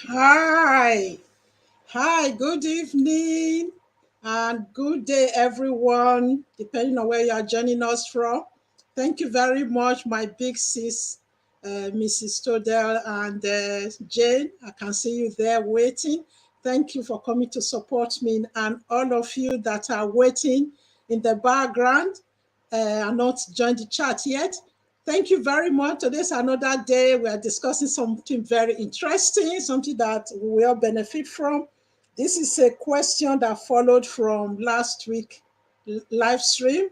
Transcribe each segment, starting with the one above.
Hi, good evening and good day, everyone, depending on where you are joining us from. Thank you very much, my big sis, Mrs. Stodell and Jane. I can see you there waiting. Thank you for coming to support me, and all of you that are waiting in the background are not joined the chat yet. Thank you very much. Today's another day. We are discussing something very interesting, something that we will benefit from. This is a question that followed from last week live stream.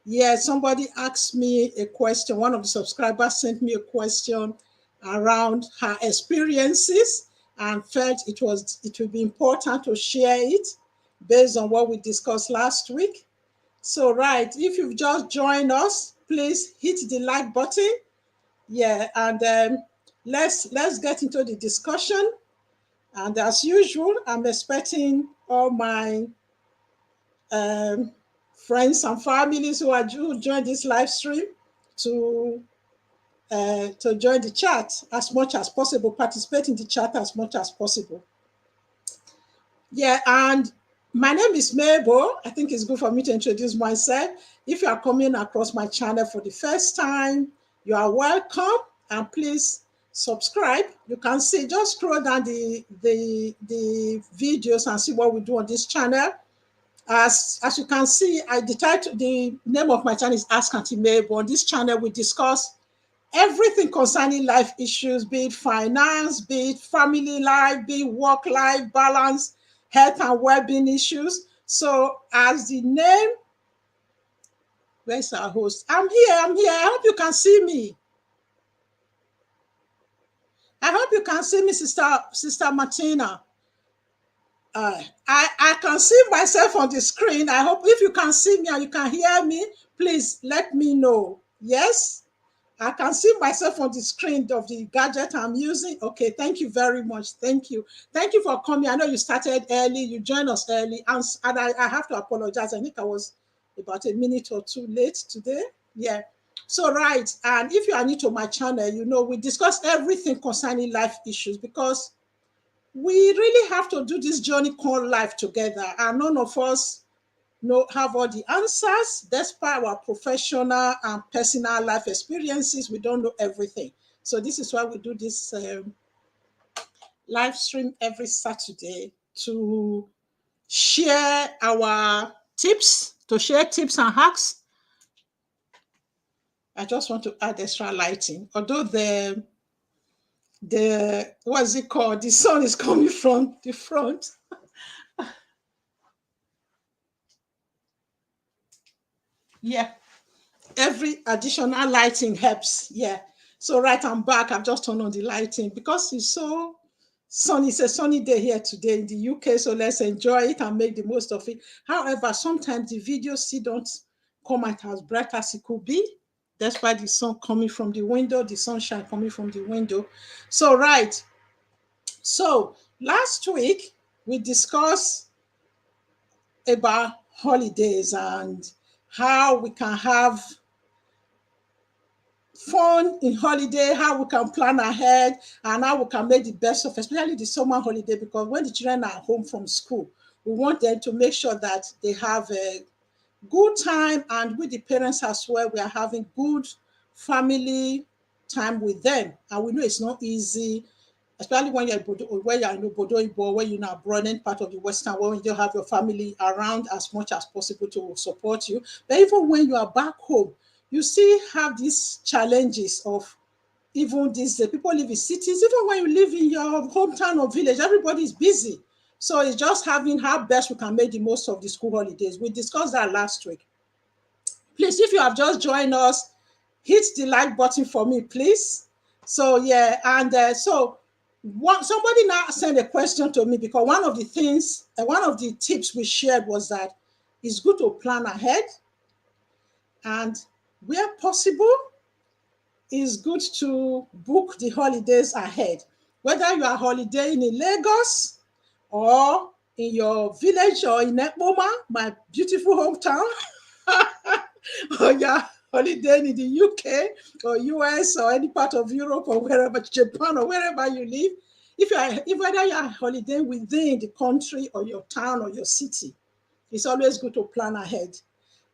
Yeah, somebody asked me a question. One of the subscribers sent me a question around her experiences and felt it would be important to share it based on what we discussed last week. So, right, if you've just joined us, please hit the like button. Yeah, and let's get into the discussion. And as usual, I'm expecting all my um, friends and families who join this live stream to to join the chat as much as possible, participate in the chat as much as possible. Yeah, and my name is Mabel. I think it's good for me to introduce myself. If you are coming across my channel for the first time, you are welcome, and please subscribe. You can see, just scroll down the videos and see what we do on this channel. As you can see, the name of my channel is Ask Auntie Mabel. On this channel, we discuss everything concerning life issues, be it finance, be it family life, be it work-life balance, health and well-being issues. So as the name, where's our host? I'm here. I hope you can see me. I hope you can see me, Sister Martina. I can see myself on the screen. I hope if you can see me and you can hear me, please let me know. Yes? I can see myself on the screen of the gadget I'm using. Okay, thank you very much. Thank you. Thank you for coming. I know you started early, you joined us early, and I have to apologize. I think I was about a minute or two late today. Yeah. So, right. And if you are new to my channel, you know, we discuss everything concerning life issues because we really have to do this journey called life together. And none of us have all the answers. Despite our professional and personal life experiences, we don't know everything. So this is why we do this live stream every Saturday to share our tips, to share tips and hacks. I just want to add extra lighting. Although the what's it called? The sun is coming from the front. Yeah. Every additional lighting helps. Yeah. So right, I'm back. I've just turned on the lighting because it's so sunny. It's a sunny day here today in the UK. So let's enjoy it and make the most of it. However, sometimes the videos still don't come out as bright as it could be. That's why the sun coming from the window, the sunshine coming from the window. So right. So last week we discussed about holidays and how we can have fun in holiday, how we can plan ahead, and how we can make the best of, especially the summer holiday, because when the children are home from school, we want them to make sure that they have a good time, and with the parents as well, we are having good family time with them. And we know it's not easy, especially when you're in Obodo Ibo, when you're not broadening part of the Western world, you don't have your family around as much as possible to support you. But even when you are back home, you still have these challenges of even these people live in cities. Even when you live in your hometown or village, everybody is busy. So it's just having how best we can make the most of the school holidays. We discussed that last week. Please, if you have just joined us, hit the like button for me, please. So yeah, and somebody now sent a question to me because one of the tips we shared was that it's good to plan ahead, and where possible, it's good to book the holidays ahead. Whether you are holidaying in Lagos or in your village or in Ekpoma, my beautiful hometown, or you're holidaying in the UK or US or any part of Europe or wherever, Japan or wherever you live, if whether you are holiday within the country or your town or your city, it's always good to plan ahead.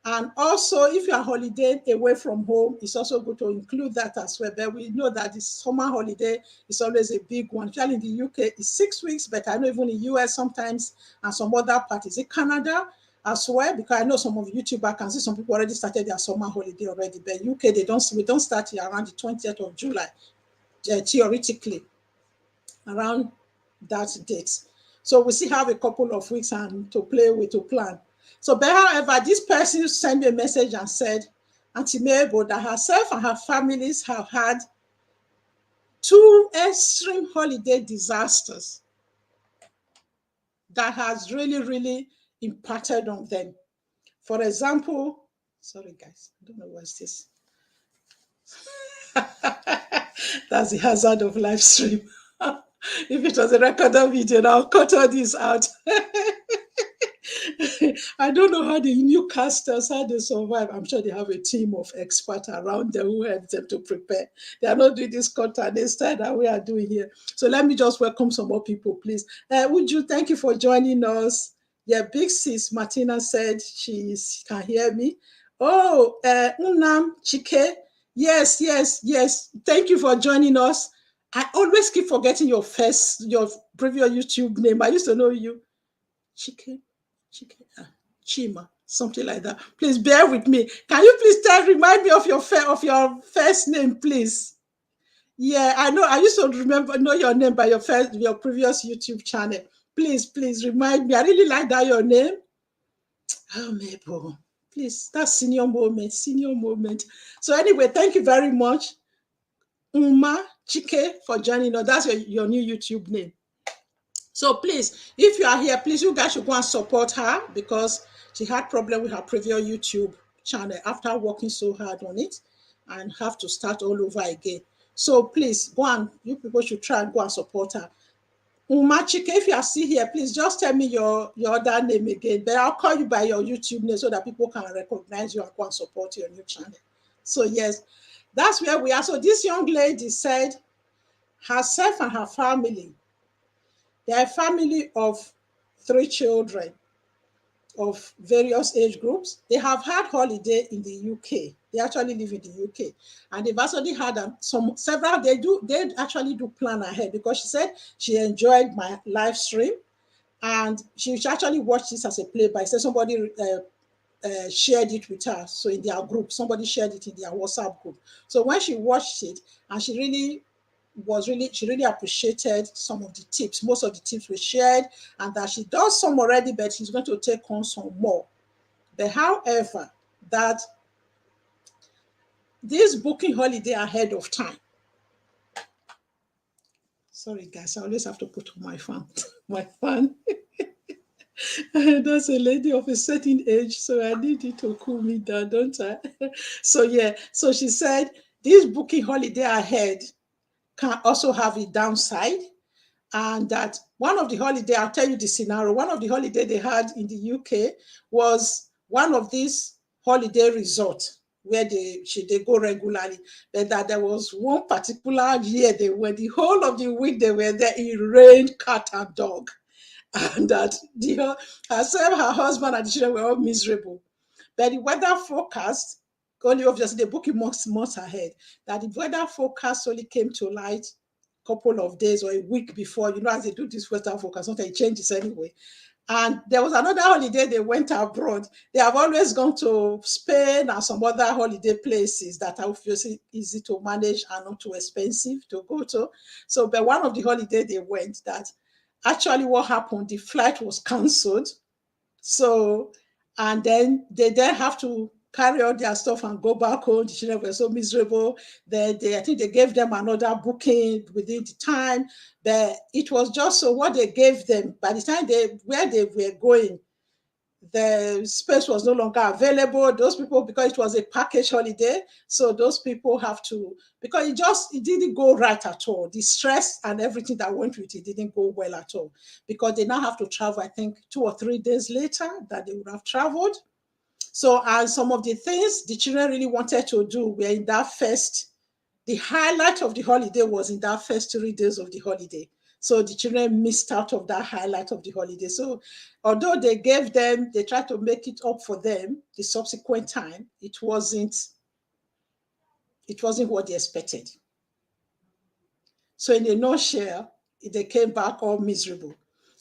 And also, if you are holidaying away from home, it's also good to include that as well. But we know that the summer holiday is always a big one. Especially in the UK, it's 6 weeks, but I know even in the US sometimes and some other parties. In Canada as well, because I know some of YouTube, I can see some people already started their summer holiday already. But UK, we don't start here around the 20th of July, theoretically, around that date. So we still have a couple of weeks and to play with, to plan. So, but however, this person sent me a message and said, Auntie Mabel, that herself and her families have had two extreme holiday disasters that has really, really impacted on them. For example, sorry guys, I don't know what's this. That's the hazard of live stream. If it was a recorded video, I'll cut all this out. I don't know how the newcasters, how they survive. I'm sure they have a team of experts around them who help them to prepare. They are not doing this content instead that we are doing here. So let me just welcome some more people, please. Would you thank you for joining us? Yeah, big sis Martina said she can hear me. Oh, Unam Chike. Yes, yes, yes. Thank you for joining us. I always keep forgetting your previous YouTube name. I used to know you. Chike. Chima, something like that. Please bear with me. Can you please remind me of your first name, please? Yeah, I know. I used to know your name by your previous YouTube channel. Please remind me. I really like that your name. Oh, Mabel. Please, that's senior moment. So anyway, thank you very much, Uma Chike, for joining us. That's your new YouTube name. So please, if you are here, please, you guys should go and support her because she had problem with her previous YouTube channel after working so hard on it and have to start all over again. So please, you people should try and go and support her. Umachike, if you are still here, please just tell me your other name again, but I'll call you by your YouTube name so that people can recognize you and go and support your new channel. So yes, that's where we are. So this young lady said herself and her family, they are a family of 3 children of various age groups. They have had holiday in the UK. They actually live in the UK. And they've actually had several, they actually do plan ahead because she said she enjoyed my live stream and she actually watched this as a playback. So somebody shared it with her. So in their group, somebody shared it in their WhatsApp group. So when she watched it, and she really appreciated some of the tips. Most of the tips were shared, and that she does some already, but she's going to take on some more. But however, that this booking holiday ahead of time. Sorry, guys, I always have to put on my fan. That's a lady of a certain age, so I need it to cool me down, don't I? So yeah, so she said this booking holiday ahead can also have a downside, and that one of the holiday, I'll tell you the scenario, one of the holiday they had in the UK was one of these holiday resorts where they go regularly, but that there was one particular year they went, the whole of the week they were there, it rained cat and dog. And that herself, her husband, and the children were all miserable. But the weather forecast, only obviously they book it months ahead, that the weather forecast only came to light a couple of days or a week before. You know, as they do this weather forecast, sometimes it changes anyway. And there was another holiday they went abroad. They have always gone to Spain and some other holiday places that are obviously easy to manage and not too expensive to go to. So, but one of the holiday they went, that actually what happened, the flight was cancelled. So, and then they have to carry all their stuff and go back home. The children were so miserable. I think they gave them another booking within the time. But it was just so what they gave them, by the time where they were going, the space was no longer available. Those people, because it was a package holiday, so those people have to, because it didn't go right at all. The stress and everything that went with it didn't go well at all, because they now have to travel, I think 2 or 3 days later that they would have traveled. So, and some of the things the children really wanted to do were in that the highlight of the holiday was in that first 3 days of the holiday. So the children missed out of that highlight of the holiday. So although they gave them, they tried to make it up for them the subsequent time, it wasn't what they expected. So in a nutshell, they came back all miserable.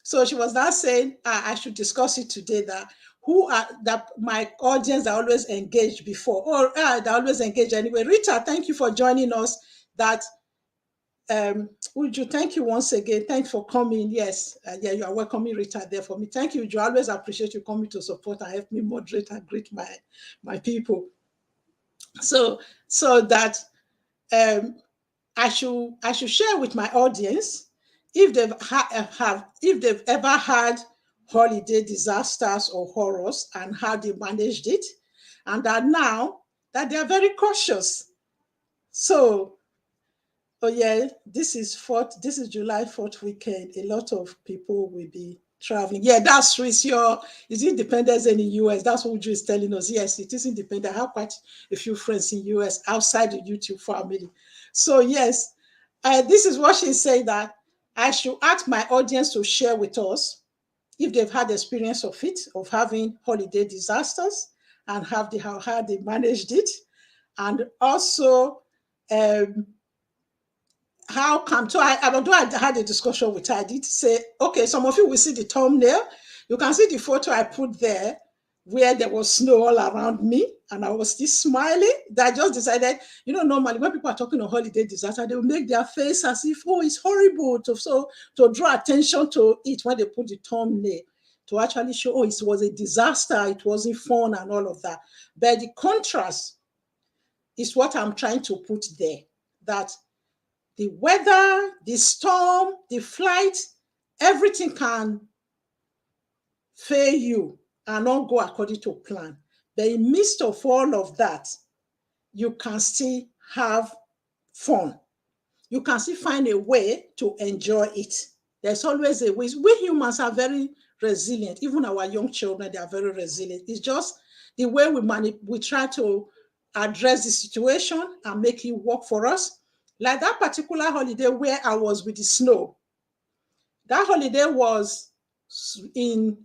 So she was now saying, I should discuss it today, that who are that my audience are always engaged before, or they're always engaged anyway. Rita, thank you for joining us. That Uju, thank you once again. Thanks for coming. Yes, yeah, you are welcoming Rita there for me. Thank you, Uju. I always appreciate you coming to support and help me moderate and greet my people. So that I should share with my audience if they've ever had holiday disasters or horrors and how they managed it, and that now that they are very cautious. So, oh yeah, this is July 4th weekend. A lot of people will be traveling. Yeah, that's true. It's Independence Day in the US. That's what Uju is telling us. Yes, it is independent. I have quite a few friends in US outside the YouTube family. So yes, this is what she's saying, that I should ask my audience to share with us if they've had experience of it, of having holiday disasters, and how they managed it, and also how come. So although I had a discussion with her, I did say, okay, some of you will see the thumbnail. You can see the photo I put there where there was snow all around me and I was still smiling. That I just decided, normally when people are talking of holiday disaster, they will make their face as if, oh, it's horrible, to draw attention to it when they put the thumbnail, to actually show, oh, it was a disaster, it wasn't fun and all of that. But the contrast is what I'm trying to put there, that the weather, the storm, the flight, everything can fail you and not go according to plan. But in the midst of all of that, you can still have fun. You can still find a way to enjoy it. There's always a way. We humans are very resilient. Even our young children, they are very resilient. It's just the way we try to address the situation and make it work for us. Like that particular holiday where I was with the snow. That holiday was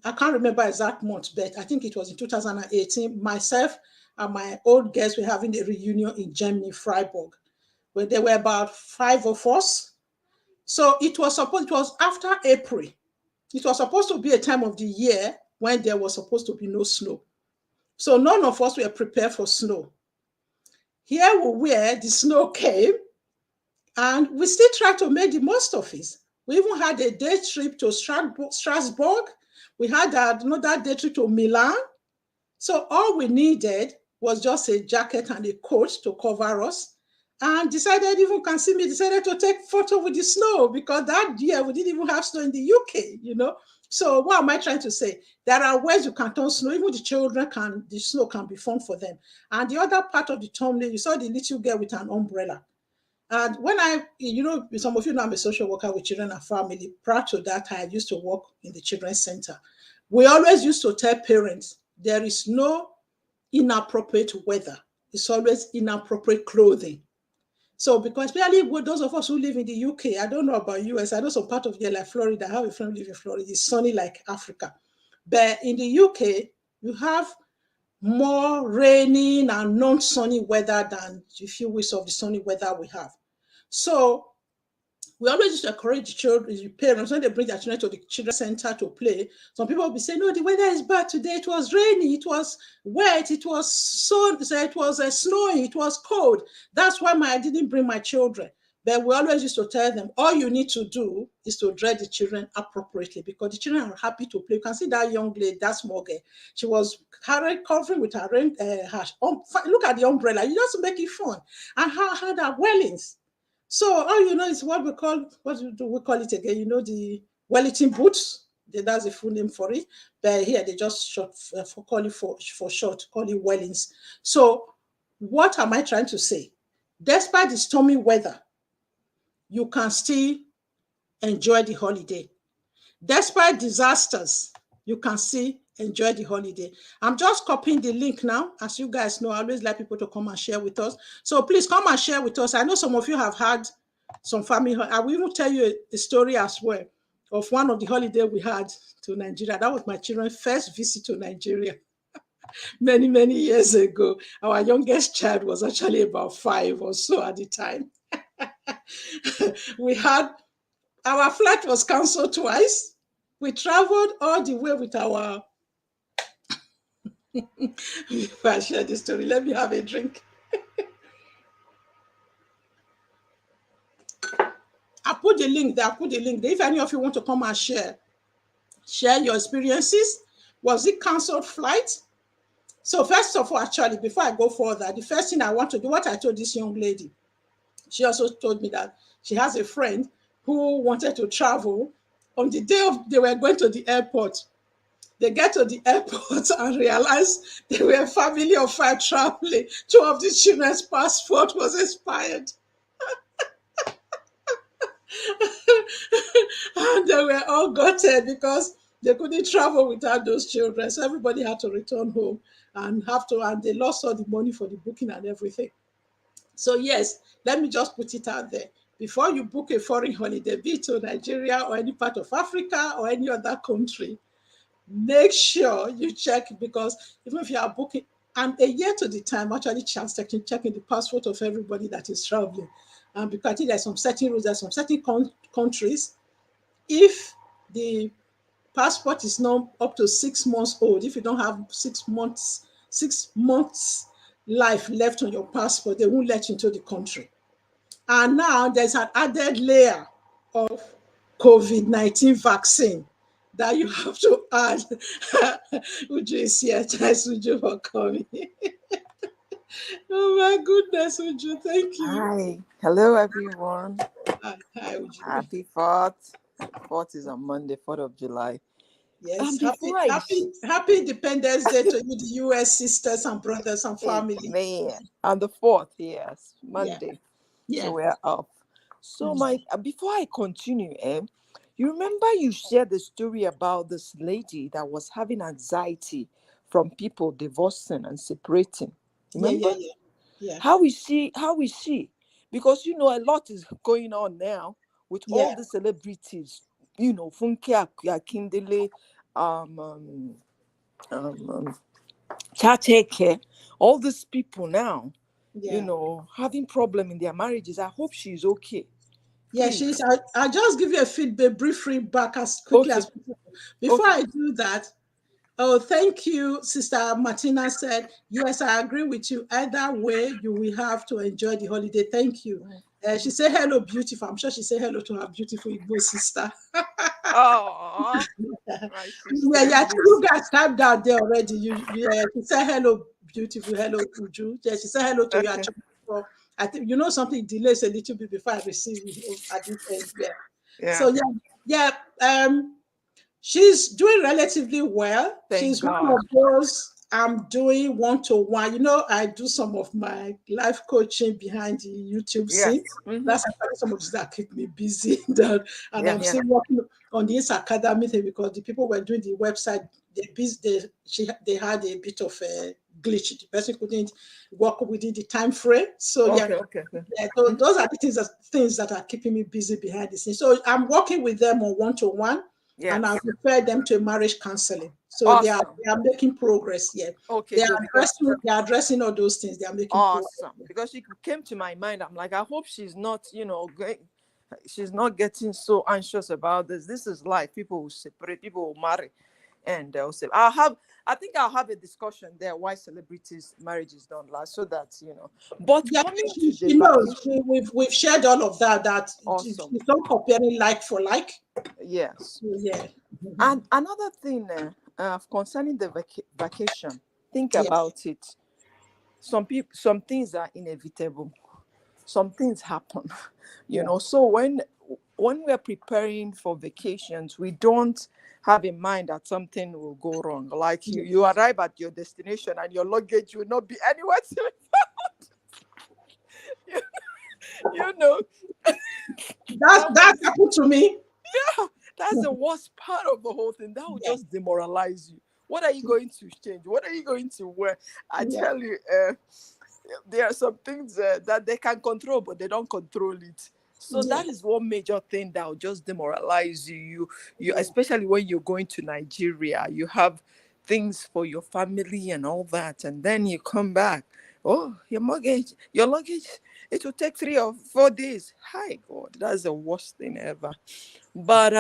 I can't remember exact month, but I think it was in 2018. Myself and my old guests were having a reunion in Germany, Freiburg, where there were about 5 of us. So it was after April. It was supposed to be a time of the year when there was supposed to be no snow. So none of us were prepared for snow. Here we were, the snow came, and we still tried to make the most of it. We even had a day trip to Strasbourg. We had another day trip to Milan. So all we needed was just a jacket and a coat to cover us. And decided to take photo with the snow, because that year we didn't even have snow in the UK, So what am I trying to say? There are ways you can turn snow. Even the snow can be fun for them. And the other part of the thumbnail, you saw the little girl with an umbrella. And when some of you know I'm a social worker with children and family. Prior to that, I used to work in the children's center. We always used to tell parents, there is no inappropriate weather. It's always inappropriate clothing. So because especially with those of us who live in the UK, I don't know about US, I know some part of here like Florida, I have a friend who lives in Florida, it's sunny like Africa. But in the UK, you have more raining and non-sunny weather than a few weeks of the sunny weather we have. So we always used to encourage the parents, when they bring their children to the children's center to play. Some people will be saying, no, the weather is bad today. It was rainy, it was wet, it was snowing, it was cold. That's why I didn't bring my children. But we always used to tell them, all you need to do is to dress the children appropriately, because the children are happy to play. You can see that young lady, that small girl. She was covering with her look at the umbrella. You just make it fun. And how had her wellings. So all is what we call it again? The Wellington boots. That's the full name for it. But here they just call it Wellings. So what am I trying to say? Despite the stormy weather, you can still enjoy the holiday. Despite disasters, you can still enjoy the holiday. I'm just copying the link now. As you guys know, I always like people to come and share with us. So please come and share with us. I know some of you have had some family. I will even tell you a story as well of one of the holiday we had to Nigeria. That was my children's first visit to Nigeria many, many years ago. Our youngest child was actually about 5 or so at the time. We had our flight was cancelled twice. We traveled all the way with our. If I share this story, let me have a drink. I put the link there. I put the link there. If any of you want to come and share your experiences. Was it cancelled flight? So first of all, actually, before I go further, the first thing I want to do, what I told this young lady, she also told me that she has a friend who wanted to travel. On the day of they were going to the airport, they get to the airport and realize they were a family of 5 traveling. 2 of the children's passport was expired. And they were all gutted because they couldn't travel without those children. So everybody had to return home and they lost all the money for the booking and everything. So yes, let me just put it out there. Before you book a foreign holiday, be it to Nigeria or any part of Africa or any other country, make sure you check, because even if you are booking, and a year to the time, actually checking the passport of everybody that is traveling. Because I think there's some certain rules, there's some certain countries, if the passport is not up to 6 months old, if you don't have 6 months life left on your passport, they won't let you into the country. And now there's an added layer of COVID-19 vaccine that you have to add. Uju is here. Thanks, Uju, for coming. Oh my goodness, Uju, thank you. Hi. Hello, everyone. Hi, Uju. Happy 4th. 4th is on Monday, 4th of July. Yes, Before happy Independence Day to you, the US sisters and brothers and family. Amen. On the 4th, yes, Yeah, Monday. yeah. So we're up. So before I continue, you remember you shared the story about this lady that was having anxiety from people divorcing and separating. Remember? Yeah. How is she? How is she? Because a lot is going on now with all Yeah. the celebrities. Funke Akindele, Chacheke, all these people now, Yeah. having problem in their marriages. I hope she's okay. Yeah, Please. I'll just give you a brief feedback as quickly Okay. as possible. Before Okay. I do that, oh, thank you, Sister Martina said, yes, I agree with you. Either way, you will have to enjoy the holiday. Thank you. She said, hello, beautiful. I'm sure she said hello to her beautiful Igbo sister. Oh, my sister. Yeah, you guys typed out there already. She said hello, beautiful, hello, Uju. Yeah, she said hello to you Okay. actually before. I think something delays a little bit before I receive it at this end. Yeah. Yeah. So yeah. She's doing relatively well. Thank She's one God. of those I'm doing one-to-one. I do some of my life coaching behind the YouTube Yes. scene. That's actually some of this that keep me busy. And I'm Yeah. still working on this academy thing because the people were doing the website. They had a bit of a glitch. The person couldn't work within the time frame. So Okay. so those are the things that are keeping me busy behind the scenes. So I'm working with them on one-to-one. And Yes. I've referred them to marriage counseling. So they are Awesome. making progress. Yeah. Okay, They good. are addressing all those things. They are making progress. Awesome. Because she came to my mind. I'm like, I hope she's not, she's not getting so anxious about this. This is life. People will separate, people will marry. And they'll say, I think I'll have a discussion there why celebrities' marriages don't last, so that. But Yeah, coming to the she knows. vacation, We've shared all of that. That awesome. she's not comparing like for like. Yes. Yeah. And another thing concerning the vacation, think Yeah. about it. Some things are inevitable. Some things happen, Yeah. So when we're preparing for vacations, we don't have in mind that something will go wrong. Like you arrive at your destination and your luggage will not be anywhere to be found. you know That happened to me. yeah, that's the worst part of the whole thing. That will Yeah. just demoralize you. What are you going to change? What are you going to wear? I Yeah. tell you, there are some things that they can control, but they don't control it. So Yeah. that is one major thing that will just demoralize you. You Yeah. especially when you're going to Nigeria, you have things for your family and all that, and then you come back. Oh, your luggage, it will take 3 or 4 days. Hi God, that's the worst thing ever. But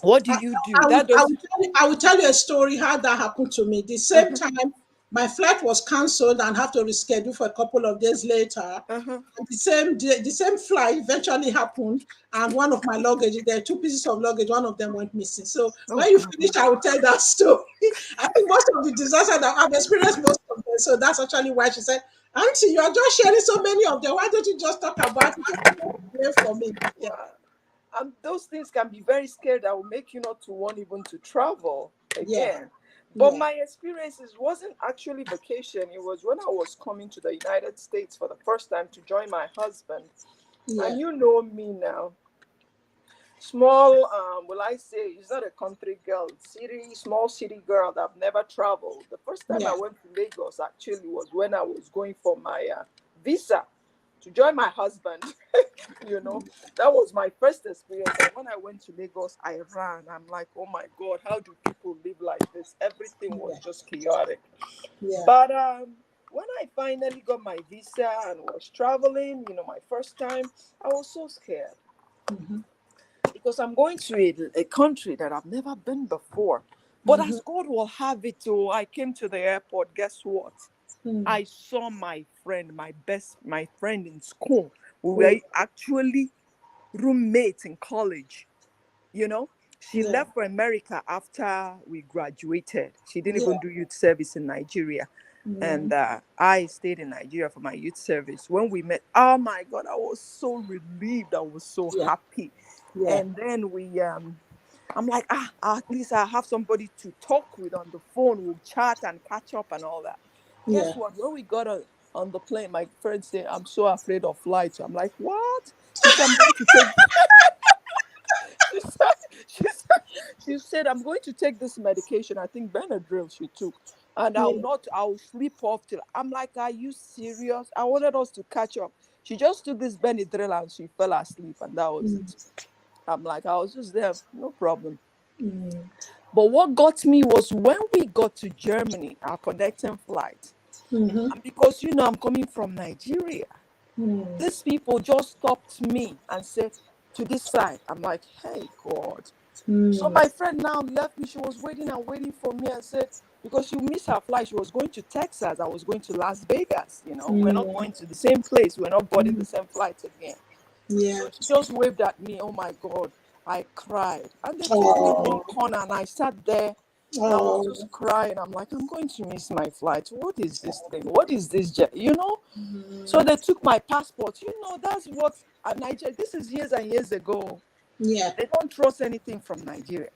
what do I, you do? That does. I will tell you a story how that happened to me. The same Uh-huh, time, my flight was cancelled and have to reschedule for a couple of days later. uh-huh. And the same day, the same flight eventually happened, and one of my luggage, there are two pieces of luggage, one of them went missing. So Oh when you God. finish, I will tell that story. I think most of the disasters that I've experienced, most of them. So that's actually why she said, "Auntie, you are just sharing so many of them. Why don't you just talk about it? Just for me." Yeah, Wow. Those things can be very scary that will make you not to want even to travel yeah, again. But yeah, my experiences wasn't actually vacation. It was when I was coming to the United States for the first time to join my husband. yeah, And you know me now. Small, will I say, it's not a country girl, city, small city girl that I've never traveled. The first time I yeah, went to Lagos actually was when I was going for my visa to join my husband. you know, that was my first experience. And when I went to Lagos, I ran. I'm like, oh my God, how do people live like this? Everything was yeah, just chaotic. yeah. But when I finally got my visa and was traveling, my first time, I was so scared Mhm, because I'm going to a country that I've never been before. But mhm, as God will have it, oh, I came to the airport. Guess what? mm. I saw my friend in school. We Oh, were actually roommates in college. You know, she yeah, left for America after we graduated. She didn't yeah, even do youth service in Nigeria. And mm, I stayed in Nigeria for my youth service. When we met, oh my God, I was so relieved. I was so yeah, happy. yeah, And then I'm like, at least I have somebody to talk with on the phone. We'll chat and catch up and all that. yeah. Guess what? When we got on the plane, my friend said, I'm so afraid of flights. I'm like, what? She said, I'm going to take she said, she said, she said, I'm going to take this medication. I think Benadryl she took. And Yeah. I'll sleep off till. I'm like, are you serious? I wanted us to catch up. She just took this Benadryl and she fell asleep, and that was Mm, it. I'm like, I was just there, no problem. mm, But what got me was when we got to Germany, our connecting flight. mhm, And because, I'm coming from Nigeria, mm, these people just stopped me and said, to this side. I'm like, hey, God. So mm, my friend now left me. She was waiting and waiting for me and said, because she missed her flight, she was going to Texas. I was going to Las Vegas. We're not mm, going to the same place. We're not boarding the mm. same flight again. Yeah. So she just waved at me. Oh my God. I cried. And they took me one Oh, corner and I sat there and I was oh. just crying. I'm like, I'm going to miss my flight. What is this thing? What is this? So Mm, they took my passport. That's what Nigeria, this is years and years ago. yeah. They don't trust anything from Nigeria.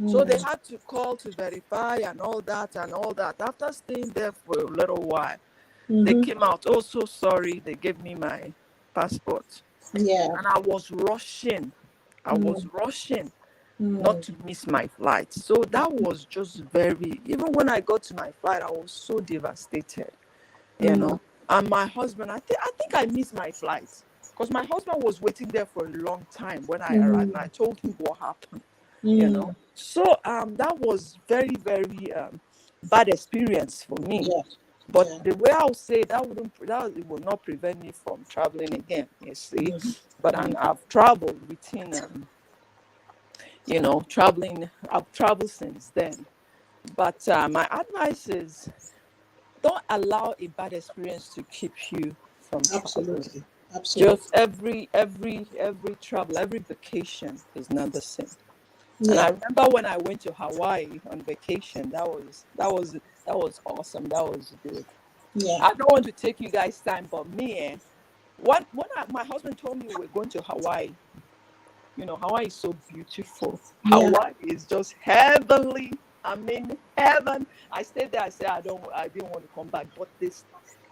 So they Mm, had to call to verify and all that and all that. After staying there for a little while, they mhm, came out. Oh, so sorry. They gave me my passport. yeah. And I was rushing. I was Mm, rushing not mm, to miss my flight. So that was just even when I got to my flight, I was so devastated, you mm, know. And my husband, I think I missed my flight because my husband was waiting there for a long time when I arrived. And I mm, told him what happened, you know. mm, So that was very, very bad experience for me. yeah. But Yeah. the way I would say that it will not prevent me from traveling again, you see. Mm, But mm, I've traveled within, traveling. I've traveled since then. But my advice is don't allow a bad experience to keep you from traveling. absolutely. Absolutely. Just every travel, every vacation is not the same. And I Yeah. remember when I went to Hawaii on vacation, that was awesome. That was good. Yeah. I don't want to take you guys time, but me, my husband told me we're going to Hawaii. Hawaii is so beautiful. Yeah. Hawaii is just heavenly. I mean, heaven. I stayed there. I said I didn't want to come back, but this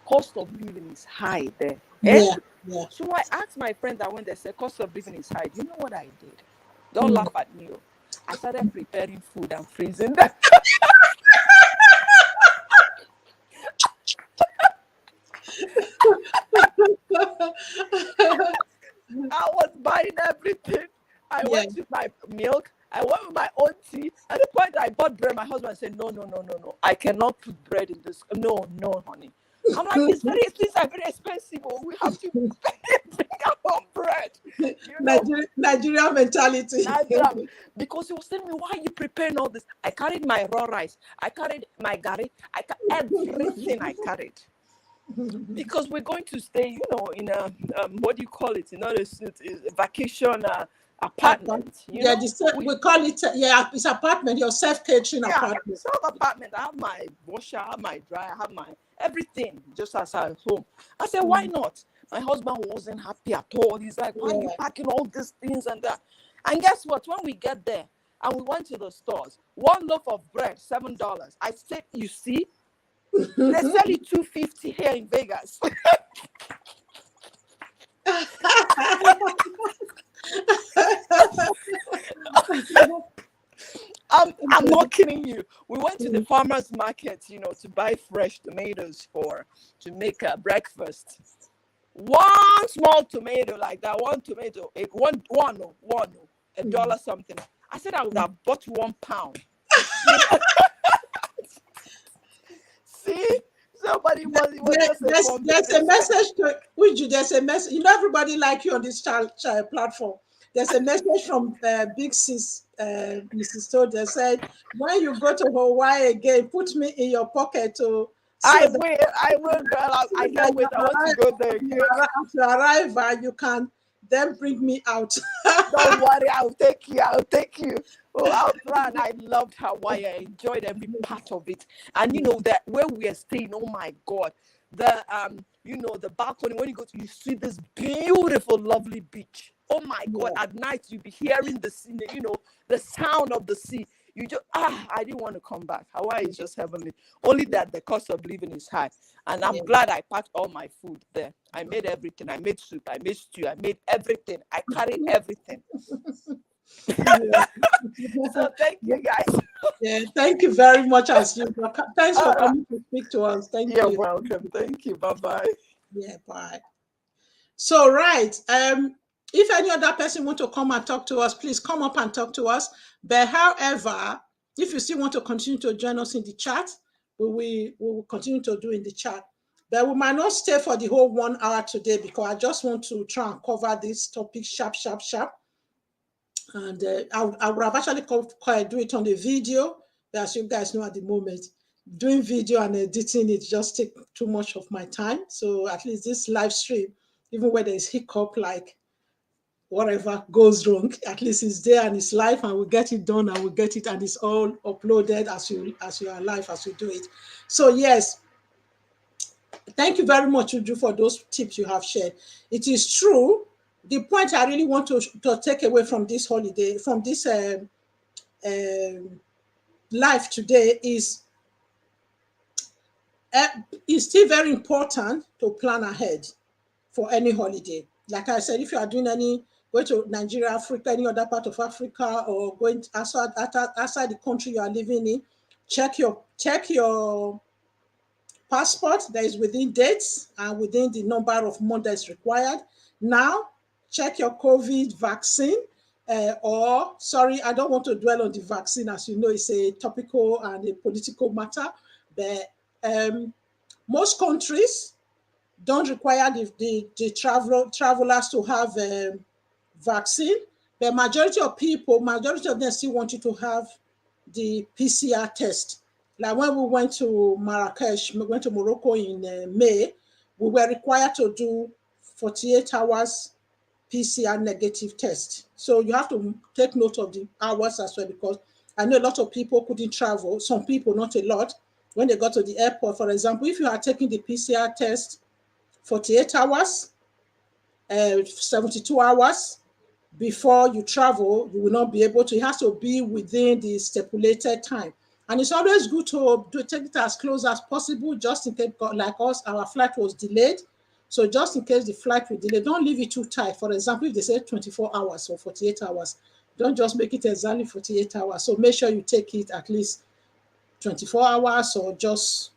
cost of living is high there. Eh? Yeah. Yeah. So I asked my friend that when they said cost of living is high, you know what I did? Don't Mm. laugh at me. Oh. I started preparing food and freezing them. I was buying everything. I Yeah. went with my milk. I went with my own tea. At the point I bought bread, my husband said, "No, no, no, no, no. I cannot put bread in this. No, no, honey." I'm like, these are very expensive. Oh, we have to bring our own bread. You know, Nigeria mentality. Nigeria. Because he was telling me, "Why are you preparing all this?" I carried my raw rice. I carried my gari. Everything I carried. Because we're going to stay, in a what do you call it? Not a suit, is a vacation apartment. Yeah, We we call it, yeah, it's apartment, your self-catering yeah, apartment. self apartment. I have my washer, I have my dryer, I have my everything just as at home. I said, why not? My husband wasn't happy at all. He's like, why are you Yeah. packing all these things and that? And guess what? When we get there and we went to the stores, one loaf of bread, $7. I said, you see, they sell it 250 here in Vegas. I'm not kidding you. We went to the farmer's market, to buy fresh tomatoes to make a breakfast. One small tomato like that, one tomato, $1, something. I said I would have bought 1 pound. See, somebody was, it was just a small There's baby a step. message to which there's a message. Everybody like you on this child platform. There's a message from Big Sis, Mrs. Todd, that said, when you go to Hawaii again, put me in your pocket so that, I will, girl. so I that can't wait. I want to go there again. as you arrive, you can then bring me out. Don't worry, I'll take you. I'll take you. Oh, our plan. I loved Hawaii. I enjoyed every part of it. And that where we are staying, oh my God. The balcony, when you go to, you see this beautiful, lovely beach. Oh my God. Yeah, At night you'll be hearing the sea, the sound of the sea. You just I didn't want to come back. Hawaii is just heavenly. Only that the cost of living is high. And I'm yeah. glad I packed all my food there. I made everything. I made soup. I made stew. I made everything. I carried everything. Yeah. So thank you guys. Yeah, thank you very much, as you. Thanks All for right. coming to speak to us. Thank You're you. welcome. Thank you. Bye bye. Yeah, bye. So, right. If any other person want to come and talk to us, please come up and talk to us. But however, if you still want to continue to join us in the chat, we will continue to do in the chat. But we might not stay for the whole 1 hour today because I just want to try and cover this topic sharp, sharp, sharp. And I would have actually do it on the video, but as you guys know at the moment, doing video and editing it just take too much of my time. So at least this live stream, even when there's hiccup, like whatever goes wrong, at least it's there and it's live and we get it done and we get it and it's all uploaded as you are live as you do it. So yes, thank you very much, Uju, for those tips you have shared. It is true. The point I really want to take away from this holiday, from this um, life today uh, is still very important to plan ahead for any holiday. Like I said, if you are doing going to Nigeria, Africa, any other part of Africa, or going outside the country you are living in, check your passport that is within dates and within the number of months that's required. Now, check your COVID vaccine. Or, sorry, I don't want to dwell on the vaccine, as you know, it's a topical and a political matter. But most countries don't require the travelers to have vaccine. But majority of them still want you to have the PCR test. Like when we went to Marrakesh, we went to Morocco in May, we were required to do 48 hours PCR negative test. So you have to take note of the hours as well, because I know a lot of people couldn't travel. Some people, not a lot, when they got to the airport. For example, if you are taking the PCR test 48 hours, 72 hours before you travel, you will not be able to. It has to be within the stipulated time. And it's always good to take it as close as possible, just in case, like us, our flight was delayed. So just in case the flight will delay, don't leave it too tight. For example, if they say 24 hours or 48 hours, don't just make it exactly 48 hours. So make sure you take it at least 24 hours or just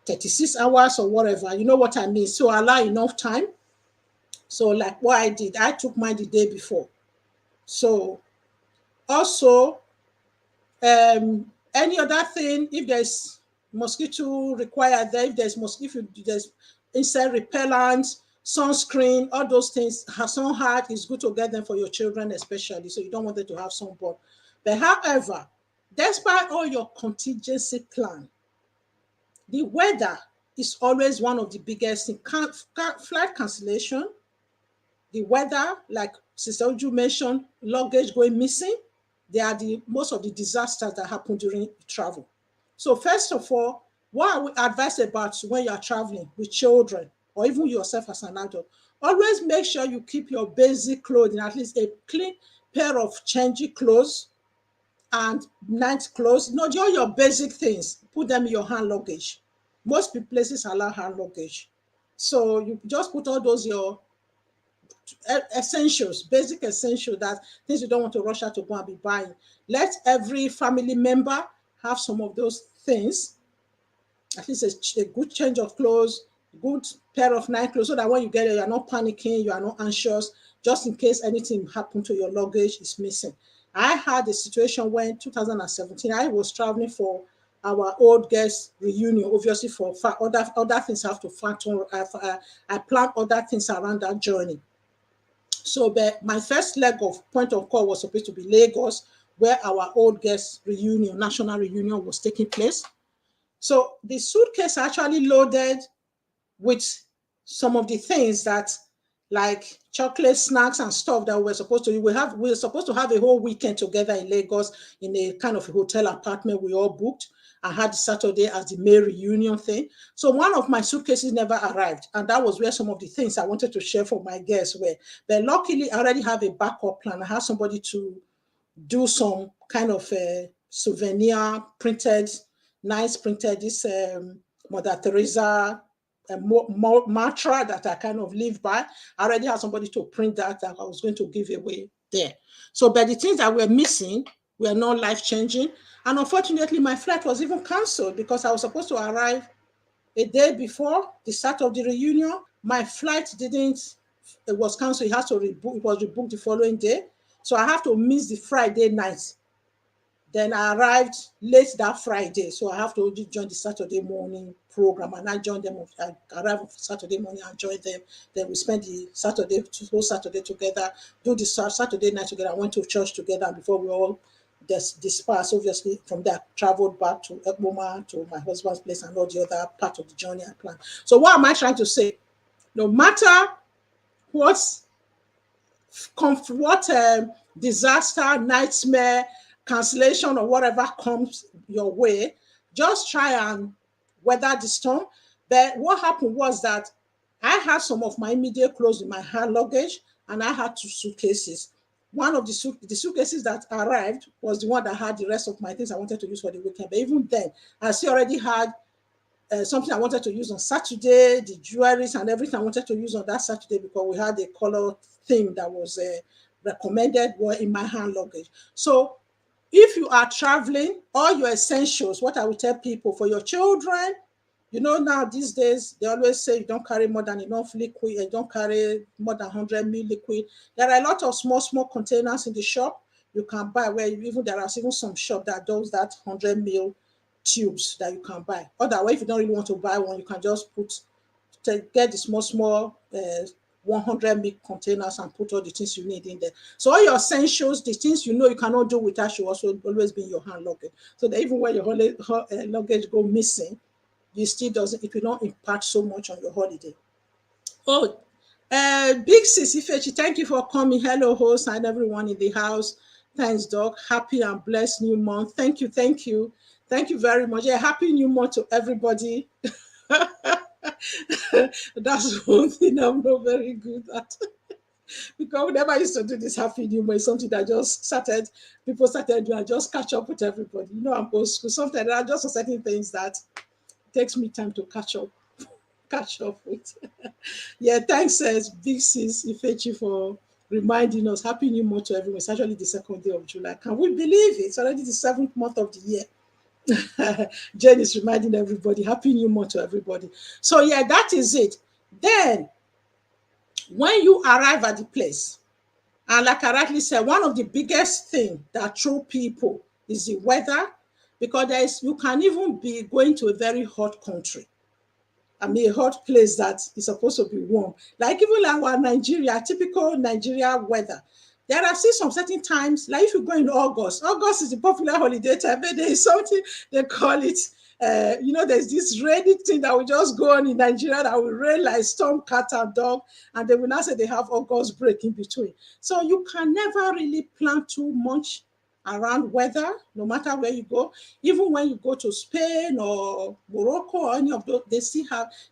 36 hours or whatever. You know what I mean? So allow enough time So like what I did, I took mine the day before. So also, any other thing, if there's mosquito required there, if there's mosquito, if there's insect repellent, sunscreen, all those things, sun hat is good to get them for your children especially, so you don't want them to have sunburn. But however, despite all your contingency plan, the weather is always one of the biggest things. Flight cancellation, the weather, like Sister Uju mentioned, luggage going missing, they are the most of the disasters that happen during travel. So first of all, what I would advise about when you are traveling with children or even yourself as an adult, always make sure you keep your basic clothing, at least a clean pair of changing clothes and night clothes. You know, all your basic things, put them in your hand luggage. Most places allow hand luggage. So you just put all those your essentials, basic essentials, that things you don't want to rush out to go and be buying. Let every family member have some of those things, at least a good change of clothes, good pair of night clothes, so that when you get there, you're not panicking, you are not anxious, just in case anything happened to your luggage is missing. I had a situation when 2017, I was traveling for our old guest reunion, obviously for other things I have to factor. I planned other things around that journey. So but my first leg of point of call was supposed to be Lagos, where our old guest reunion, national reunion, was taking place. So the suitcase actually loaded with some of the things that, like chocolate, snacks, and stuff that we were supposed to. We were supposed to have a whole weekend together in Lagos in a kind of a hotel apartment we all booked. I had Saturday as the May reunion thing. So one of my suitcases never arrived, and that was where some of the things I wanted to share for my guests were. But luckily, I already have a backup plan. I have somebody to do some kind of a souvenir printed, nice printed, this Mother Teresa mantra that I kind of live by. I already have somebody to print that I was going to give away there. So, but the things that were missing were not life changing. And unfortunately, my flight was even cancelled because I was supposed to arrive a day before the start of the reunion. My flight didn't, it was cancelled. It has to rebook, it was rebooked the following day. So I have to miss the Friday night. Then I arrived late that Friday, so I have to join the Saturday morning program, and I joined them. I arrived Saturday morning and joined them. Then we spent the whole Saturday together, do the Saturday night together. I went to church together, and before we all dispersed, obviously from there, I traveled back to Ekboma, to my husband's place, and all the other part of the journey I planned. So what am I trying to say? No matter what what disaster, nightmare, cancellation, or whatever comes your way, just try and weather the storm. But what happened was that I had some of my immediate clothes in my hand luggage, and I had two suitcases. One of the suitcases that arrived was the one that had the rest of my things I wanted to use for the weekend. But even then, I still already had something I wanted to use on Saturday, the jewelries and everything I wanted to use on that Saturday, because we had a color theme that was recommended, were in my hand luggage. So if you are traveling, all your essentials, what I would tell people for your children, you know, now these days, they always say you don't carry more than enough liquid, you don't carry more than 100 ml liquid. There are a lot of small containers in the shop you can buy, where there are even some shop that does that 100 ml tubes that you can buy. Otherwise, if you don't really want to buy one, you can just get the small 100 ml containers and put all the things you need in there. So all your essentials, the things you know you cannot do without, should also always be in your hand luggage. So that even when your luggage go missing, you still doesn't, it will not impact so much on your holiday. Oh, Big Sis Ifechi, thank you for coming. Hello, host, and everyone in the house. Thanks, Doc. Happy and blessed new month. Thank you, thank you. Thank you very much. Yeah, happy new month to everybody. That's one thing I'm not very good at. Because we never used to do this happy new month. It's something that just started, people started doing, I just catch up with everybody. You know, I'm old school. Sometimes there are just certain things that takes me time to catch up with. Yeah, thanks, Big Sis Ifechi, for reminding us. Happy New Month to everyone. It's actually the second day of July. Can we believe it? It's already the 7th month of the year. Jen is reminding everybody. Happy New Month to everybody. So yeah, that is it. Then When you arrive at the place, and like I rightly said, one of the biggest thing that throw people is the weather, because you can even be going to a very hot country. I mean, a hot place that is supposed to be warm. Like even like our Nigeria, typical Nigeria weather. There are still some certain times, like if you go in August, August is the popular holiday time, but there is something they call it, there's this rainy thing that will just go on in Nigeria that will rain like storm cat and dog, and they will now say they have August break in between. So you can never really plan too much around weather, no matter where you go. Even when you go to Spain or Morocco or any of those,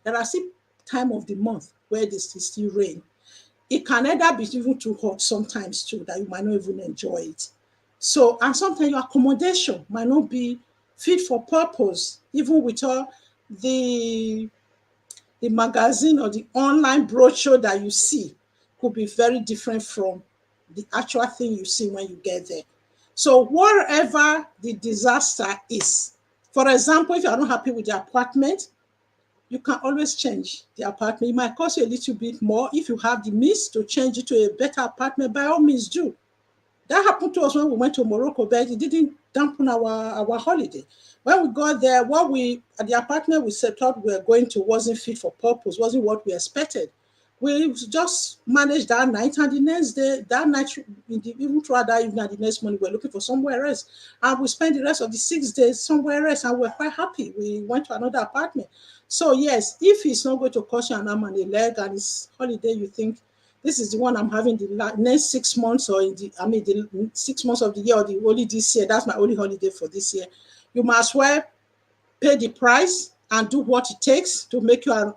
there are still time of the month where they still rain. It can either be even too hot sometimes too, that you might not even enjoy it. So, and sometimes your accommodation might not be fit for purpose, even with all the the magazine or the online brochure that you see could be very different from the actual thing you see when you get there. So wherever the disaster is, for example, if you are not happy with the apartment, you can always change the apartment. It might cost you a little bit more. If you have the means to change it to a better apartment, by all means do. That happened to us when we went to Morocco, but it didn't dampen our holiday. When we got there, what we at the apartment we set up we were going to wasn't fit for purpose, wasn't what we expected. We just managed that night, and the next day, that night, even throughout that evening, and the next morning, we were looking for somewhere else. And we spent the rest of the 6 days somewhere else, and we were quite happy. We went to another apartment. So, yes, if it's not going to cost you an arm and a leg and it's holiday, you think this is the one I'm having the next 6 months, or the 6 months of the year, or the only this year. That's my only holiday for this year. You might as well pay the price and do what it takes to make you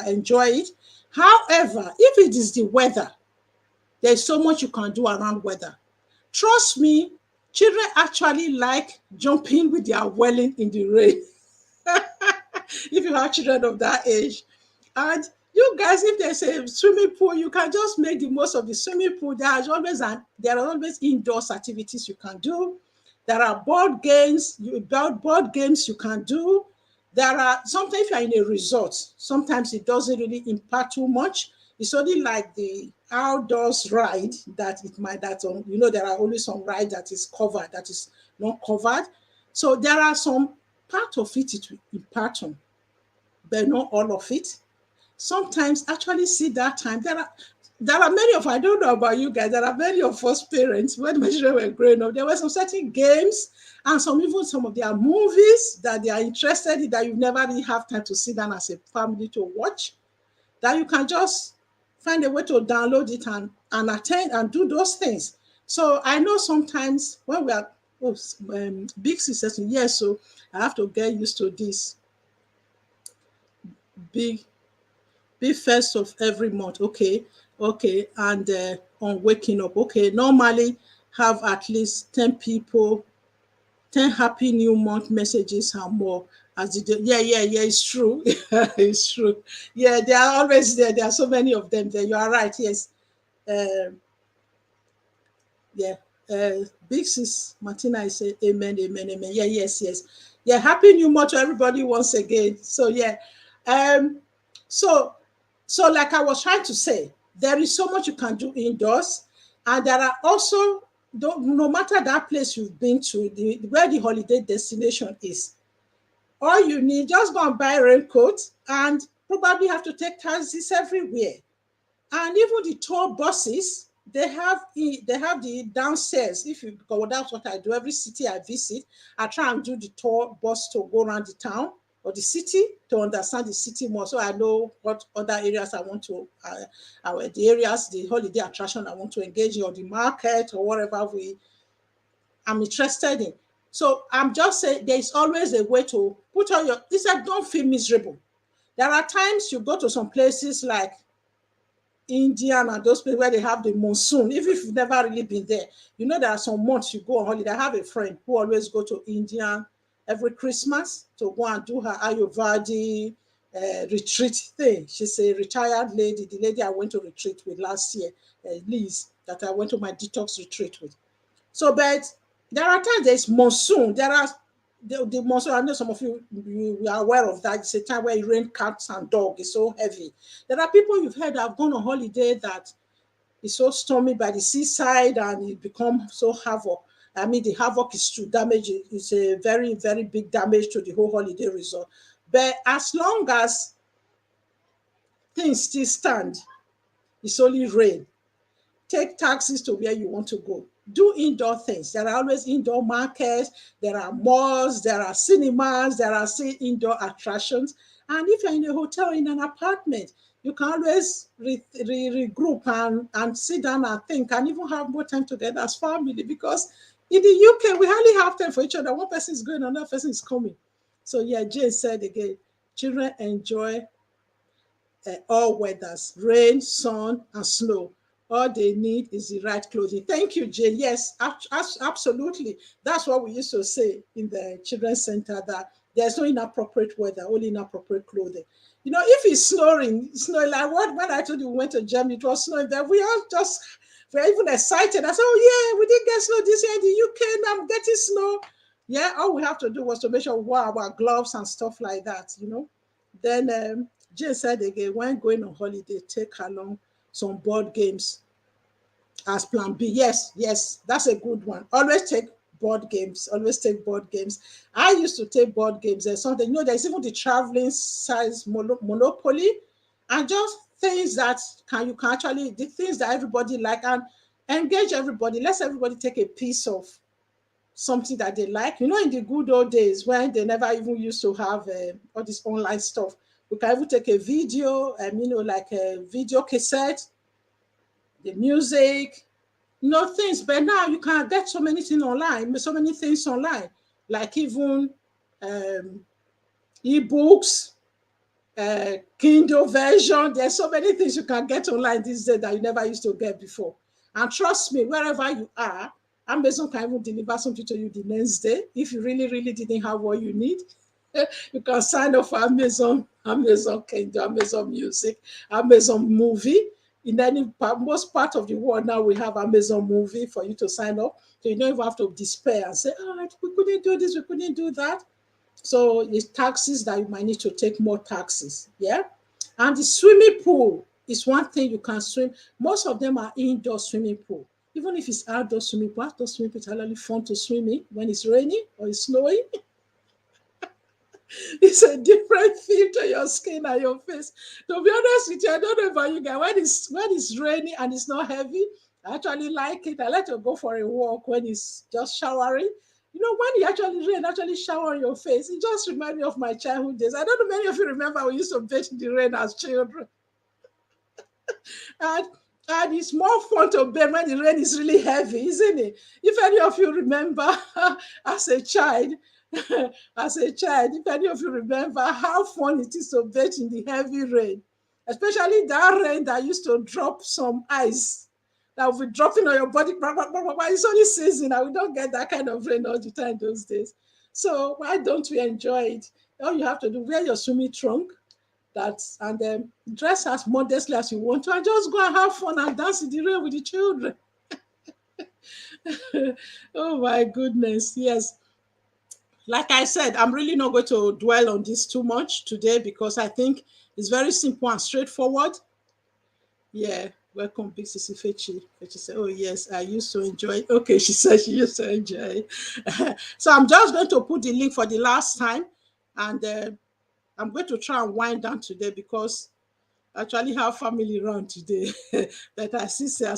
enjoy it. However, if it is the weather, there's so much you can do around weather. Trust me, children actually like jumping with their welling in the rain. If you have children of that age. And you guys, if there's a swimming pool, you can just make the most of the swimming pool. There are always indoors activities you can do. There are board games you can do. There are sometimes if you're in a resort, sometimes it doesn't really impact too much. It's only like the outdoors ride that it might that on, there are only some ride that is covered, that is not covered. So there are some part of it will impact on, but not all of it. Sometimes actually see that time. There are many of, I don't know about you guys, there are many of us parents, when my children were growing up, there were some certain games and some of their movies that they are interested in that you never really have time to sit down as a family to watch, that you can just find a way to download it and attend and do those things. So I know sometimes when we are big success, yes, so I have to get used to this big be first of every month. Okay, and on waking up, okay, normally have at least 10 people, 10 happy new month messages and more as the day. Yeah, it's true. It's true. Yeah, they are always there are so many of them there. You are right. Yes. uh, yeah. Big sis Martina, I say amen, amen, amen. Yeah, yes. Yeah, happy new month to everybody once again. So yeah. um so so like I was trying to say, there is so much you can do indoors, and there are also, no matter that place you've been to, where the holiday destination is, all you need, just go and buy a raincoat, and probably have to take taxis everywhere. And even the tour buses, they have the downstairs. If you go, that's what I do. Every city I visit, I try and do the tour bus to go around the town or the city to understand the city more, so I know what other areas I want to, the holiday attraction I want to engage in, or the market, or whatever I'm interested in. So I'm just saying there is always a way to put on your. This like, don't feel miserable. There are times you go to some places like India and those places where they have the monsoon. If you've never really been there, there are some months you go on holiday. I have a friend who always go to India every Christmas to go and do her Ayurveda retreat thing. She's a retired lady, the lady I went to retreat with last year, Liz, that I went to my detox retreat with. So, but there are times there's monsoon. There are the monsoon, I know some of you are aware of that. It's a time where it rains cats and dog. It's so heavy. There are people you've heard that have gone on holiday that it's so stormy by the seaside and it become so havoc. I mean, the havoc is to damage. It's a very, very big damage to the whole holiday resort. But as long as things still stand, it's only rain. Take taxis to where you want to go. Do indoor things. There are always indoor markets, there are malls, there are cinemas, there are still indoor attractions. And if you're in a hotel, in an apartment, you can always regroup and sit down and think and even have more time together as family, because in the UK, we hardly have time for each other. One person is going, another person is coming. So, yeah, Jane said again, children enjoy all weathers, rain, sun, and snow. All they need is the right clothing. Thank you, Jane. Yes, absolutely. That's what we used to say in the children's center, that there's no inappropriate weather, only inappropriate clothing. You know, if it's snowing like what when I told you we went to Germany, it was snowing there. We all just were even excited. I said, oh yeah, we did get snow this year in the UK, and I'm getting snow. Yeah, all we have to do was to make sure we wore our gloves and stuff like that, you know. Then Jane said again, when going on holiday, take along some board games as plan B. Yes, yes, that's a good one. Always take board games. Always take board games. I used to take board games. There's something, you know, there's even the traveling size monopoly, and just things that you can actually, the things that everybody like, and engage everybody. Let everybody take a piece of something that they like. You know, in the good old days when they never even used to have all this online stuff, we can even take a video, you know, like a video cassette, the music, you know, things. But now you can get so many things online, so many things online, like even um, ebooks, Kindle version. There's so many things you can get online these days that you never used to get before. And trust me, wherever you are, Amazon can even deliver something to you the next day. If you really, really didn't have what you need, you can sign up for Amazon Kindle, Amazon Music, Amazon Movie. In any part, most part of the world now, we have Amazon Movie for you to sign up. So you don't even have to despair and say, oh, we couldn't do this, we couldn't do that. So it's taxes that you might need to take more taxes. Yeah. And the swimming pool is one thing you can swim. Most of them are indoor swimming pool. Even if it's outdoor swimming pool is really fun to swim in when it's raining or it's snowing. It's a different feel to your skin and your face. To be honest with you, I don't know about you guys. When it's raining and it's not heavy, I actually like it. I like to go for a walk when it's just showering. You know, when it actually rain, actually shower on your face, it just reminds me of my childhood days. I don't know, many of you remember we used to bathe in the rain as children. And and it's more fun to bathe when the rain is really heavy, isn't it? If any of you remember as a child, if any of you remember how fun it is to bathe in the heavy rain, especially that rain that used to drop some ice that will be dropping on your body. It's only season, and we don't get that kind of rain all the time those days. So why don't we enjoy it? All you have to do, wear your swimming trunk, and then dress as modestly as you want to, and just go and have fun and dance in the rain with the children. Oh my goodness, yes. Like I said, I'm really not going to dwell on this too much today because I think it's very simple and straightforward. Yeah, welcome, Big Sissy Fechi. Fechi said, oh, yes, I used to enjoy it. Okay, she said she used to enjoy it. So I'm just going to put the link for the last time, and I'm going to try and wind down today because actually have family around today that I sister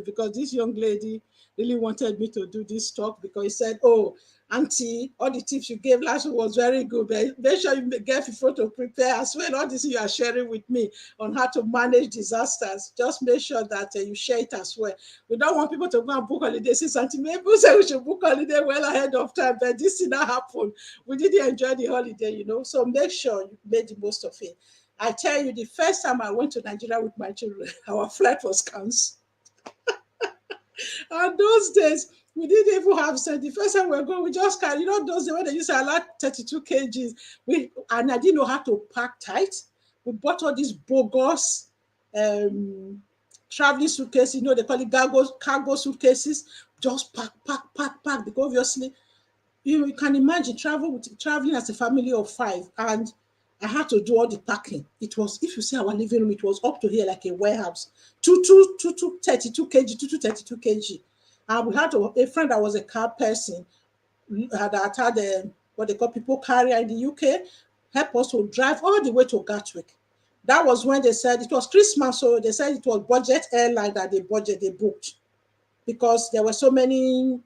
because this young lady really wanted me to do this talk because he said, oh, auntie, all the tips you gave last week was very good, but make sure you get people to prepare as well. All this you are sharing with me on how to manage disasters, just make sure that you share it as well. We don't want people to go and book holiday. Since Auntie Mabel said we should book holiday well ahead of time, but this did not happen. We didn't enjoy the holiday, you know, so make sure you made the most of it. I tell you, the first time I went to Nigeria with my children, our flight was cancelled. And those days, we didn't even have said the first time we were going, we just carried, you know, those days when they used to allow 32 kgs. And I didn't know how to pack tight. We bought all these bogus um, traveling suitcases, you know, they call it cargo suitcases. Just pack, pack, pack, pack, because obviously You can imagine traveling as a family of five, and I had to do all the packing. It was, if you see our living room, it was up to here like a warehouse. 32 kg, 32 kg. And we had a friend that was a car person, that had what they call people carrier in the UK, help us to drive all the way to Gatwick. That was when they said it was Christmas, so they said it was budget airline that they booked, because there were so many.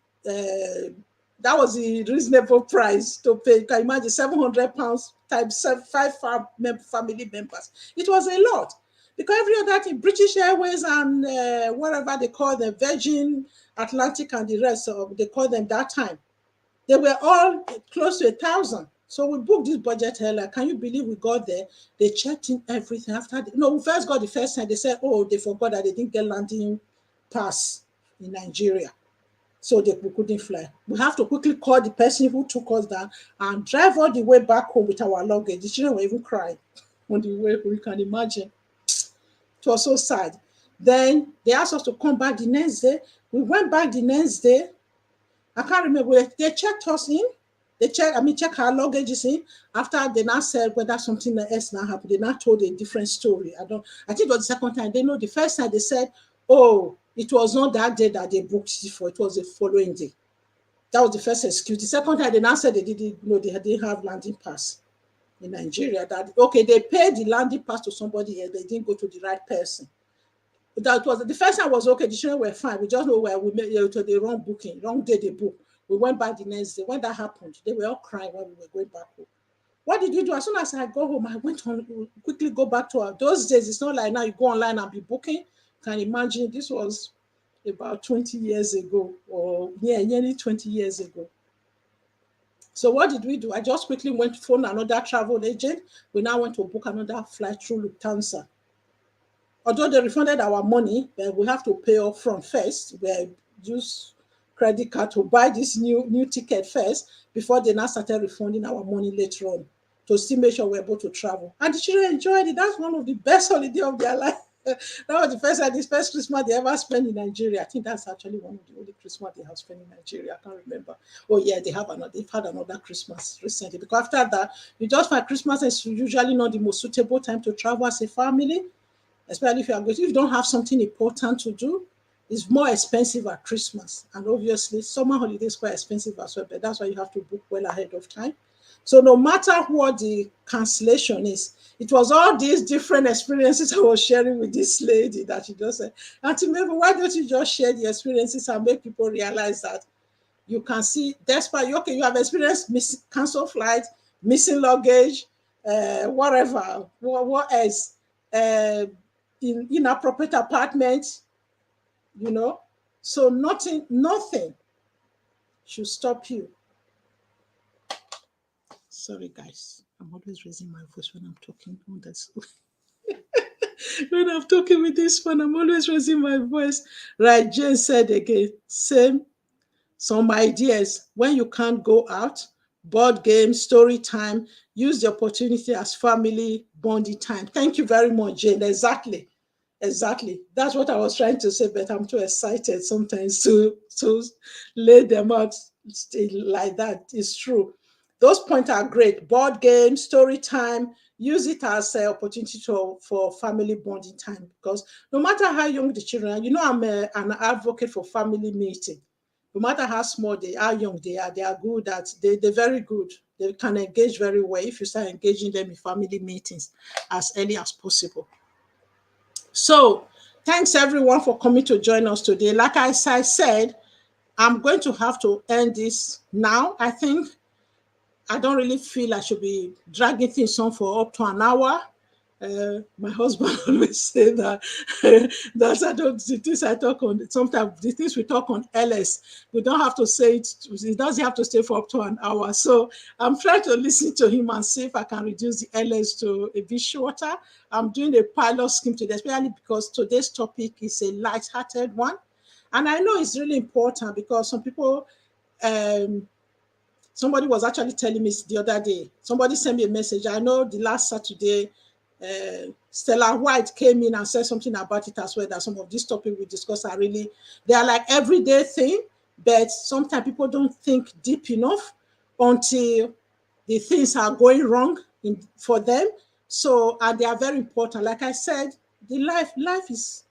That was the reasonable price to pay. You can imagine £700 times five family members. It was a lot, because every other thing, British Airways and whatever they call them, Virgin Atlantic and the rest of they call them that time, they were all close to 1,000. So we booked this budget airline. Can you believe we got there? They checked in everything. After no, we first got the first time. They said, oh, they forgot that they didn't get landing pass in Nigeria, so we couldn't fly. We have to quickly call the person who took us down and drive all the way back home with our luggage. The children were even crying on the way. We can imagine. It was so sad. Then they asked us to come back the next day. We went back the next day. I can't remember. They checked us in. Check our luggages in. After they now said whether something else now happened, they now told a different story. I think it was the second time. They know the first time they said, oh, it was not that day that they booked it for. It was the following day. That was the first excuse. The second time they now said they didn't know they didn't have landing pass in Nigeria. That okay, they paid the landing pass to somebody else, they didn't go to the right person. That was the first time was okay. The children were fine. We just know where we made to the wrong booking, wrong day they booked. We went back the next day. When that happened, they were all crying when we were going back home. What did you do? As soon as I got home, I went on quickly go back to our those days. It's not like now you go online and be booking. You can imagine this was about 20 years ago, or yeah, nearly 20 years ago. So what did we do? I just quickly went to phone another travel agent. We now went to book another flight through Lufthansa. Although they refunded our money, but we have to pay up front first. We use credit card to buy this new ticket first before they now started refunding our money later on to still make sure we're able to travel. And the children enjoyed it. That's one of the best holiday of their life. That was the first Christmas they ever spent in Nigeria. I think that's actually one of the only Christmas they have spent in Nigeria. I can't remember. Oh yeah, they've had another Christmas recently. Because after that, you just find Christmas is usually not the most suitable time to travel as a family, especially if you don't have something important to do. It's more expensive at Christmas, and obviously summer holiday is quite expensive as well, but that's why you have to book well ahead of time. So no matter what the cancellation is, it was all these different experiences I was sharing with this lady that she just said, Auntie Mabel, why don't you just share the experiences and make people realize that you can see, despite, okay, you have experienced cancelled flight, missing luggage, whatever, what else? In inappropriate apartment, you know. So nothing should stop you. Sorry, guys. I'm always raising my voice when I'm talking. Oh, that's when I'm talking with this one, I'm always raising my voice. Right, Jane said again, same. Some ideas when you can't go out, board game, story time, use the opportunity as family bonding time. Thank you very much, Jane. Exactly. Exactly. That's what I was trying to say, but I'm too excited sometimes to lay them out like that. It's true. Those points are great. Board game, story time, use it as an opportunity for family bonding time, because no matter how young the children are, I'm an advocate for family meeting. No matter how small how young they are good at, they're very good. They can engage very well if you start engaging them in family meetings as early as possible. So thanks everyone for coming to join us today. Like I said, I'm going to have to end this now. I think I don't really feel I should be dragging things on for up to an hour. My husband always say that that I don't the things I talk on sometimes the things we talk on LS, we don't have to say it doesn't have to stay for up to an hour. So I'm trying to listen to him and see if I can reduce the LS to a bit shorter. I'm doing a pilot scheme today, especially because today's topic is a light-hearted one. And I know it's really important because some people somebody was actually telling me the other day, somebody sent me a message. I know the last Saturday, Stella White came in and said something about it as well, that some of these topics we discuss they are like everyday thing, but sometimes people don't think deep enough. until the things are going wrong for them. So, and they are very important. Like I said, the life is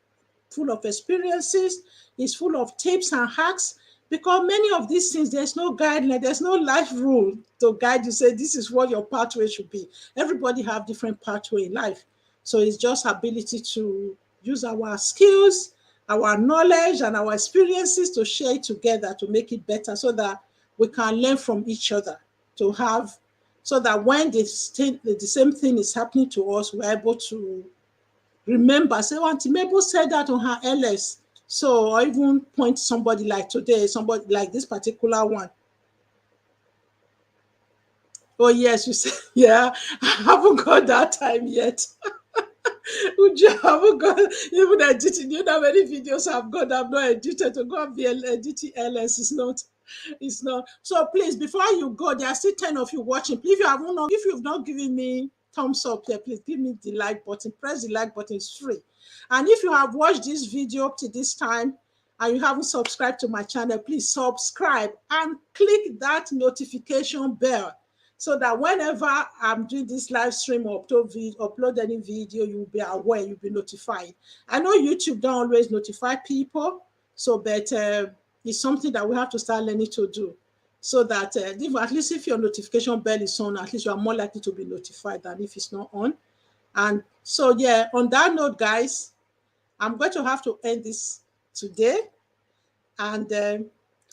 full of experiences, it's full of tips and hacks, because many of these things, there's no guideline, there's no life rule to guide you, say this is what your pathway should be. Everybody have different pathway in life. So it's just ability to use our skills, our knowledge, and our experiences to share it together to make it better, so that we can learn from each other, to have, so that when the same thing is happening to us, we're able to remember, say, oh, Auntie Mabel said that on her LS. So, or even point somebody like today, somebody like this particular one. Oh, yes, you said, yeah, I haven't got that time yet. Uju, I haven't got even editing. You know how many videos I've got, I've not edited. To go and be editing LS is not, it's not. So please, before you go, there are still 10 of you watching. If you've not given me thumbs up here, please give me the like button. Press the like button, it's free. And if you have watched this video up to this time and you haven't subscribed to my channel, please subscribe and click that notification bell, so that whenever I'm doing this live stream or upload any video, you'll be aware, you'll be notified. I know YouTube don't always notify people, so but it's something that we have to start learning to do, so that at least if your notification bell is on, at least you are more likely to be notified than if it's not on. And so, yeah, on that note, guys, I'm going to have to end this today. And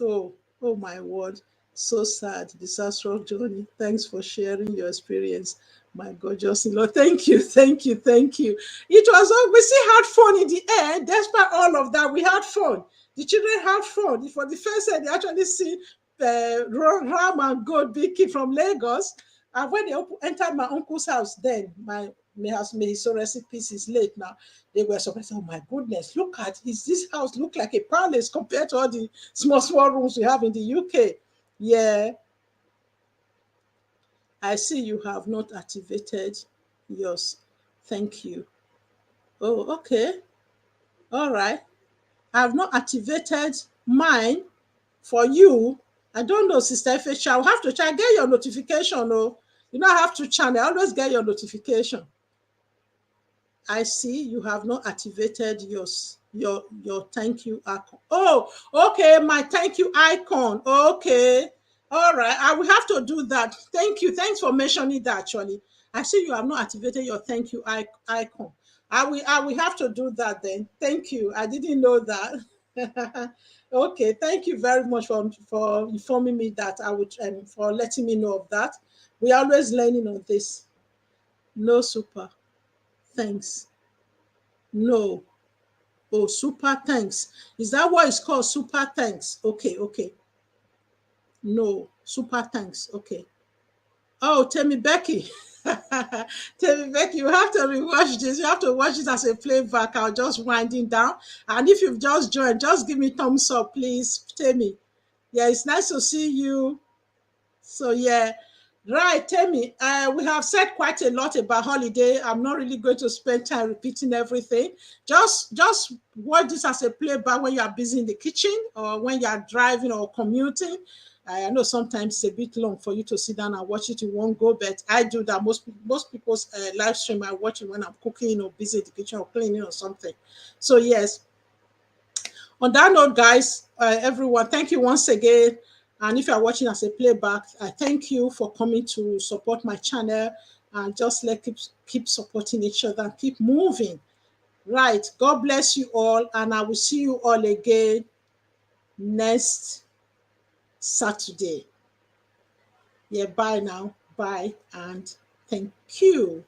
oh, oh my word, so sad, disastrous journey. Thanks for sharing your experience, my gorgeous in-law. Thank you, thank you, thank you. It was all, we still had fun in the air. Despite all of that, we had fun. The children had fun. For the first time, they actually see ram and goat big kid from Lagos. And when they entered my uncle's house, then may his soul rest in peace, is late now. They were surprised. Oh my goodness, look at this house look like a palace compared to all the small rooms we have in the UK. Yeah, I see you have not activated yours. Thank you. Oh, okay. All right. I have not activated mine for you. I don't know, Sister Ifecha. I'll have to try. Get your notification. Oh, you know, I have to channel. I always get your notification. I see you have not activated your thank you icon. Oh, okay, my thank you icon. Okay. All right. I will have to do that. Thank you. Thanks for mentioning that actually. I see you have not activated your thank you icon. I will have to do that then. Thank you. I didn't know that. Okay, thank you very much for informing me that. I would for letting me know of that. We are always learning on this. No super. Thanks. No. Oh, super thanks. Is that what it's called? Super thanks. Okay, okay. No, super thanks. Okay. Oh, tell me, Becky. Tell me, Becky, you have to rewatch this. You have to watch it as a playback. I'll just winding down. And if you've just joined, just give me thumbs up, please. Tell me. Yeah, it's nice to see you. So yeah, right. Tell me, we have said quite a lot about holiday. I'm not really going to spend time repeating everything. Just watch this as a playback when you are busy in the kitchen or when you are driving or commuting. I know sometimes it's a bit long for you to sit down and watch it in one go, but I do that. Most people's live stream I watch it when I'm cooking or busy in the kitchen or cleaning or something. So yes, on that note, guys, everyone, thank you once again. And if you are watching as a playback, I thank you for coming to support my channel, and just keep supporting each other and keep moving. Right. God bless you all, and I will see you all again next Saturday. Yeah, bye now. Bye, and thank you.